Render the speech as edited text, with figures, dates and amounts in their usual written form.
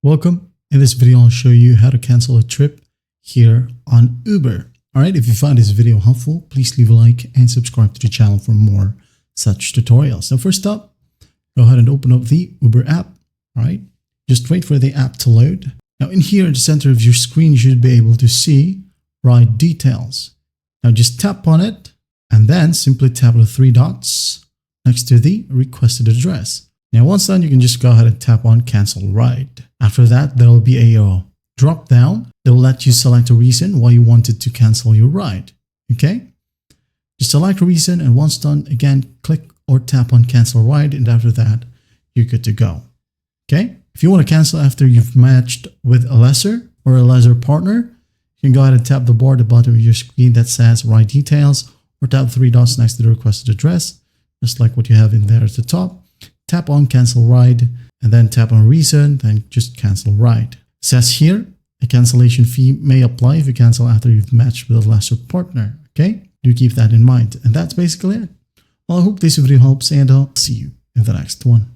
Welcome. In this video, I'll show you how to cancel a trip here on Uber. All right, if you find this video helpful, please leave a like and subscribe to the channel for more such tutorials. So first up, go ahead and open up the Uber app. All right, just wait for the app to load. Now in here, at the center of your screen, you should be able to see ride details. Now just tap on it and then simply tap the three dots next to the requested address. Now once done, you can just go ahead and tap on cancel ride. After that, there will be a drop down that will let you select a reason why you wanted to cancel your ride. Okay? Just select a reason, and once done, again, click or tap on cancel ride, and after that, you're good to go. Okay? If you want to cancel after you've matched with a lesser or a lesser partner, you can go ahead and tap the bar at the bottom of your screen that says ride details, or tap the three dots next to the requested address, just like what you have in there at the top. Tap on cancel ride and then tap on reason, then just cancel ride. It says here, a cancellation fee may apply if you cancel after you've matched with a lesser partner. Okay, do keep that in mind. And that's basically it. Well, I hope this video helps, and I'll see you in the next one.